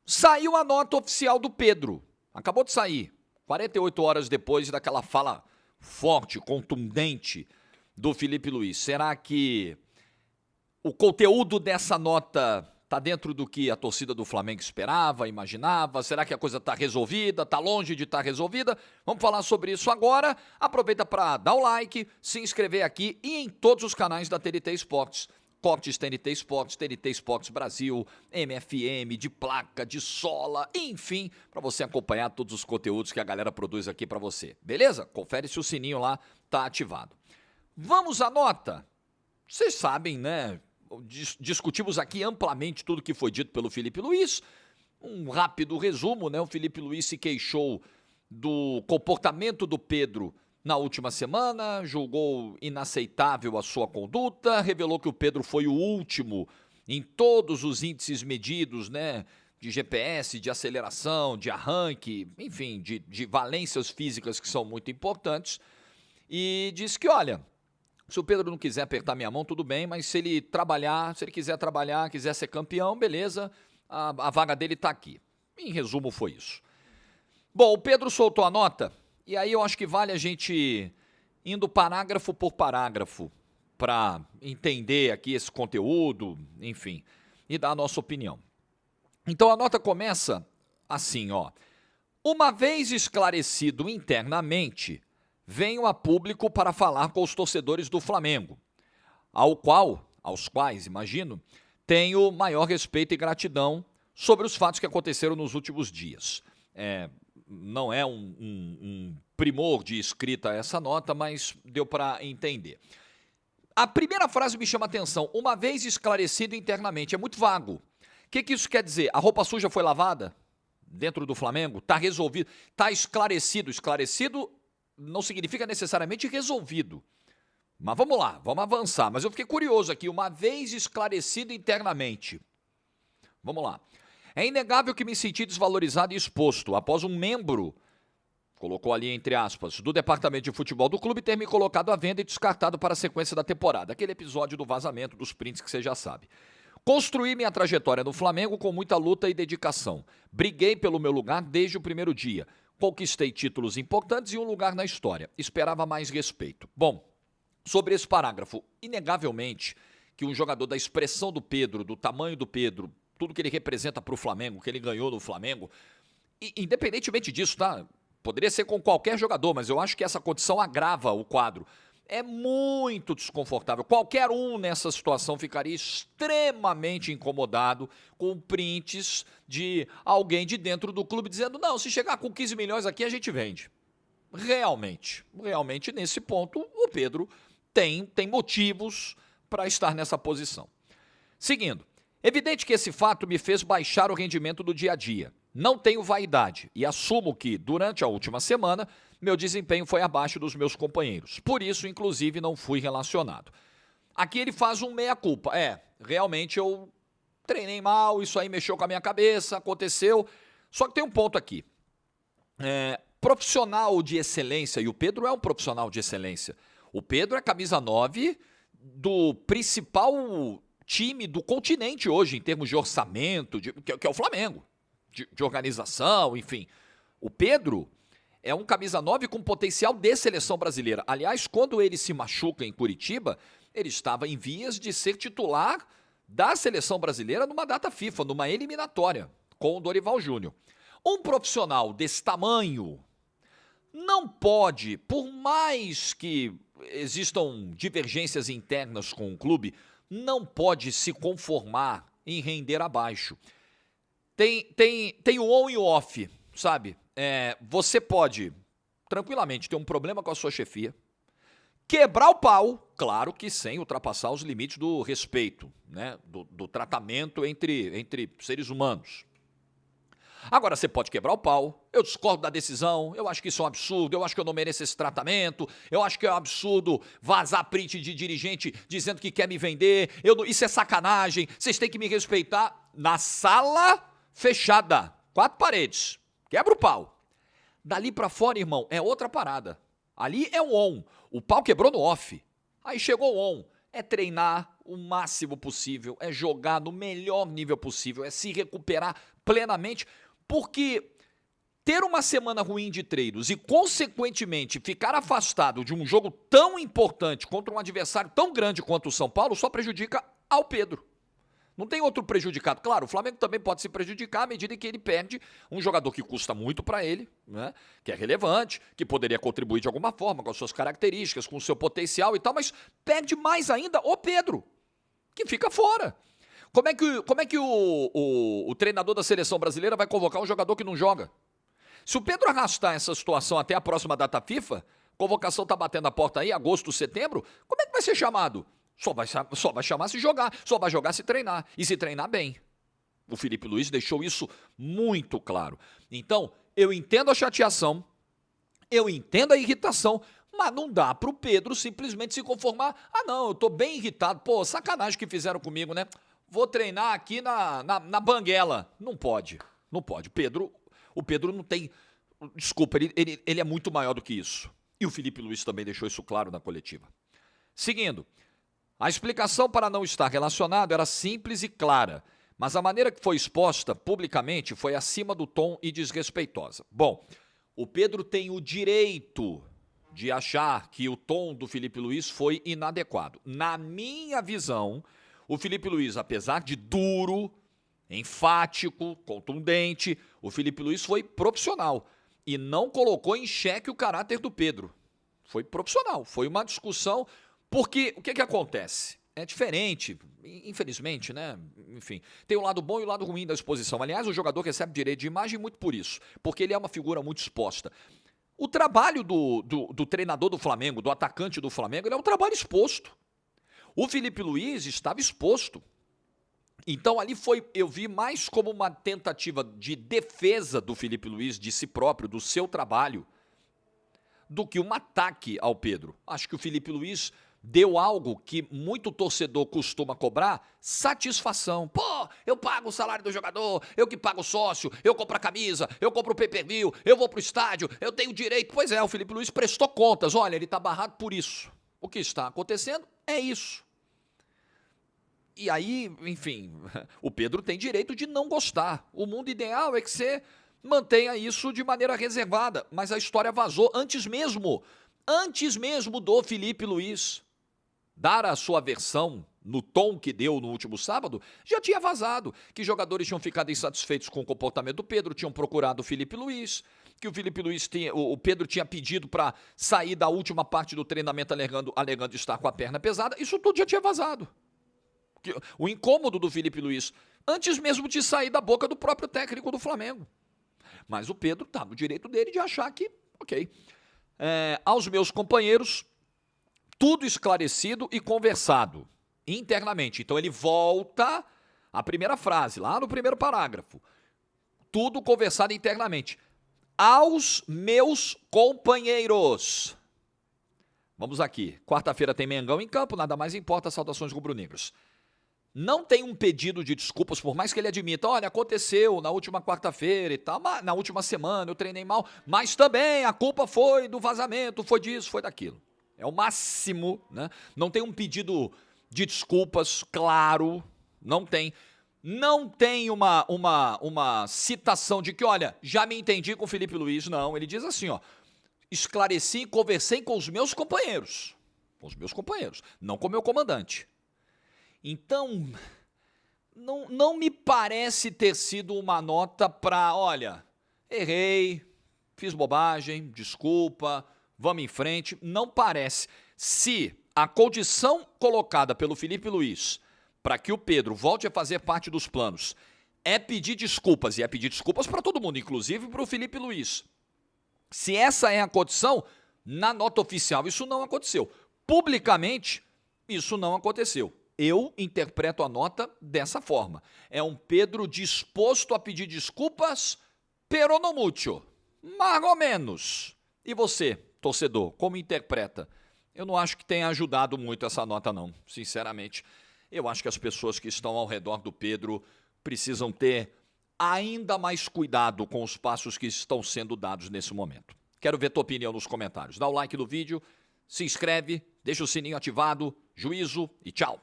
Saiu a nota oficial do Pedro. Acabou de sair. 48 horas depois daquela fala forte, contundente do Felipe Luiz. Será que o conteúdo dessa nota está dentro do que a torcida do Flamengo esperava, imaginava? Será que a coisa está resolvida? Está longe de estar resolvida? Vamos falar sobre isso agora. Aproveita para dar o like, se inscrever aqui e em todos os canais da TNT Esportes. Cortes TNT Esportes, TNT Esportes Brasil, MFM, de placa, de sola, enfim, para você acompanhar todos os conteúdos que a galera produz aqui para você. Beleza? Confere se o sininho lá tá ativado. Vamos à nota? Vocês sabem, né? Discutimos aqui amplamente tudo que foi dito pelo Felipe Luiz. Um rápido resumo, né? O Felipe Luiz se queixou do comportamento do Pedro na última semana, julgou inaceitável a sua conduta, revelou que o Pedro foi o último em todos os índices medidos, né? De GPS, de aceleração, de arranque, enfim, de valências físicas que são muito importantes. E disse que, olha, se o Pedro não quiser apertar minha mão, tudo bem, mas se ele quiser trabalhar, quiser ser campeão, beleza, a vaga dele está aqui. Em resumo, foi isso. Bom, o Pedro soltou a nota, e aí eu acho que vale a gente indo parágrafo por parágrafo para entender aqui esse conteúdo, enfim, e dar a nossa opinião. Então a nota começa assim, ó. Uma vez esclarecido internamente, venho a público para falar com os torcedores do Flamengo, aos quais, imagino, tenho maior respeito e gratidão sobre os fatos que aconteceram nos últimos dias. Não é um primor de escrita essa nota, mas deu para entender. A primeira frase me chama a atenção, uma vez esclarecido internamente, é muito vago. O que isso quer dizer? A roupa suja foi lavada dentro do Flamengo? Está resolvido? Está esclarecido? Esclarecido não significa necessariamente resolvido. Mas vamos lá, vamos avançar. Mas eu fiquei curioso aqui, uma vez esclarecido internamente. Vamos lá. É inegável que me senti desvalorizado e exposto após um membro, colocou ali entre aspas, do departamento de futebol do clube ter me colocado à venda e descartado para a sequência da temporada. Aquele episódio do vazamento, dos prints que você já sabe. Construí minha trajetória no Flamengo com muita luta e dedicação. Briguei pelo meu lugar desde o primeiro dia. Conquistei títulos importantes e um lugar na história. Esperava mais respeito. Bom, sobre esse parágrafo, inegavelmente que um jogador da expressão do Pedro, do tamanho do Pedro, tudo que ele representa para o Flamengo, que ele ganhou no Flamengo, independentemente disso, tá? Poderia ser com qualquer jogador, mas eu acho que essa condição agrava o quadro. É muito desconfortável. Qualquer um nessa situação ficaria extremamente incomodado com prints de alguém de dentro do clube dizendo, não, se chegar com 15 milhões aqui a gente vende. Realmente nesse ponto o Pedro tem motivos para estar nessa posição. Seguindo, evidente que esse fato me fez baixar o rendimento do dia a dia. Não tenho vaidade e assumo que, durante a última semana, meu desempenho foi abaixo dos meus companheiros. Por isso, inclusive, não fui relacionado. Aqui ele faz um meia-culpa. Realmente eu treinei mal, isso aí mexeu com a minha cabeça, aconteceu. Só que tem um ponto aqui. Profissional de excelência, e o Pedro é um profissional de excelência. O Pedro é camisa 9 do principal time do continente hoje, em termos de orçamento, que é o Flamengo, de organização, enfim. O Pedro é um camisa 9 com potencial de seleção brasileira. Aliás, quando ele se machuca em Curitiba, ele estava em vias de ser titular da seleção brasileira numa data FIFA, numa eliminatória, com o Dorival Júnior. Um profissional desse tamanho não pode, por mais que existam divergências internas com o clube, não pode se conformar em render abaixo. Tem o on e o off, sabe? Você pode tranquilamente ter um problema com a sua chefia, quebrar o pau, claro que sem ultrapassar os limites do respeito, né? Do tratamento entre seres humanos. Agora, você pode quebrar o pau, eu discordo da decisão, eu acho que isso é um absurdo, eu acho que eu não mereço esse tratamento, eu acho que é um absurdo vazar print de dirigente dizendo que quer me vender, isso é sacanagem, vocês têm que me respeitar. Na sala fechada, 4 paredes, quebra o pau. Dali pra fora, irmão, é outra parada. Ali é um on, o pau quebrou no off, aí chegou o on, é treinar, o máximo possível, é jogar no melhor nível possível, é se recuperar plenamente, porque ter uma semana ruim de treinos e, consequentemente, ficar afastado de um jogo tão importante contra um adversário tão grande quanto o São Paulo só prejudica ao Pedro. Não tem outro prejudicado. Claro, o Flamengo também pode se prejudicar à medida que ele perde um jogador que custa muito para ele, né? Que é relevante, que poderia contribuir de alguma forma com as suas características, com o seu potencial e tal, mas perde mais ainda o Pedro, que fica fora. Como é que o treinador da seleção brasileira vai convocar um jogador que não joga? Se o Pedro arrastar essa situação até a próxima data FIFA, convocação está batendo a porta aí, agosto, setembro, como é que vai ser chamado? Só vai chamar se jogar, só vai jogar se treinar, e se treinar bem. O Filipe Luís deixou isso muito claro. Então, eu entendo a chateação, eu entendo a irritação, mas não dá para o Pedro simplesmente se conformar. Ah, não, eu tô bem irritado. Pô, sacanagem que fizeram comigo, né? Vou treinar aqui na banguela. Não pode, não pode. O Pedro não tem... Desculpa, ele é muito maior do que isso. E o Filipe Luís também deixou isso claro na coletiva. Seguindo, a explicação para não estar relacionado era simples e clara, mas a maneira que foi exposta publicamente foi acima do tom e desrespeitosa. Bom, o Pedro tem o direito de achar que o tom do Filipe Luís foi inadequado. Na minha visão, o Filipe Luís, apesar de duro, enfático, contundente, o Filipe Luís foi profissional e não colocou em xeque o caráter do Pedro. Foi profissional, foi uma discussão, porque o que acontece? É diferente, infelizmente, né? Enfim, tem o lado bom e o lado ruim da exposição. Aliás, o jogador recebe direito de imagem muito por isso, porque ele é uma figura muito exposta. O trabalho do treinador do Flamengo, do atacante do Flamengo, ele é um trabalho exposto. O Filipe Luís estava exposto. Então ali eu vi mais como uma tentativa de defesa do Filipe Luís, de si próprio, do seu trabalho, do que um ataque ao Pedro. Acho que o Filipe Luís deu algo que muito torcedor costuma cobrar, satisfação. Pô, eu pago o salário do jogador, eu que pago o sócio, eu compro a camisa, eu compro o pay-per-view, eu vou pro estádio, eu tenho direito. Pois é, o Filipe Luís prestou contas, olha, ele está barrado por isso. O que está acontecendo é isso. E aí, enfim, o Pedro tem direito de não gostar. O mundo ideal é que você mantenha isso de maneira reservada, mas a história vazou antes mesmo do Filipe Luís dar a sua versão no tom que deu no último sábado, já tinha vazado que jogadores tinham ficado insatisfeitos com o comportamento do Pedro, tinham procurado o Filipe Luís, que o Filipe Luís o Pedro tinha pedido para sair da última parte do treinamento alegando estar com a perna pesada. Isso tudo já tinha vazado. O incômodo do Filipe Luís, antes mesmo de sair da boca do próprio técnico do Flamengo. Mas o Pedro está no direito dele de achar que, ok. Aos meus companheiros, tudo esclarecido e conversado internamente. Então ele volta à primeira frase, lá no primeiro parágrafo. Tudo conversado internamente. Aos meus companheiros. Vamos aqui. Quarta-feira tem Mengão em campo, nada mais importa, saudações rubro-negros. Não tem um pedido de desculpas, por mais que ele admita, olha, aconteceu na última quarta-feira e tal, na última semana eu treinei mal, mas também a culpa foi do vazamento, foi disso, foi daquilo. É o máximo, né? Não tem um pedido de desculpas claro, não tem. Não tem uma citação de que, olha, já me entendi com o Filipe Luís, não. Ele diz assim, ó, esclareci e conversei com os meus companheiros. Com os meus companheiros, não com o meu comandante. Então, não me parece ter sido uma nota para, olha, errei, fiz bobagem, desculpa, vamos em frente. Não parece. Se a condição colocada pelo Filipe Luís para que o Pedro volte a fazer parte dos planos é pedir desculpas, e é pedir desculpas para todo mundo, inclusive para o Filipe Luís. Se essa é a condição, na nota oficial isso não aconteceu. Publicamente, isso não aconteceu. Eu interpreto a nota dessa forma. É um Pedro disposto a pedir desculpas, pero no mucho, mais ou menos. E você, torcedor, como interpreta? Eu não acho que tenha ajudado muito essa nota, não, sinceramente. Eu acho que as pessoas que estão ao redor do Pedro precisam ter ainda mais cuidado com os passos que estão sendo dados nesse momento. Quero ver tua opinião nos comentários. Dá o like no vídeo, se inscreve, deixa o sininho ativado, juízo e tchau.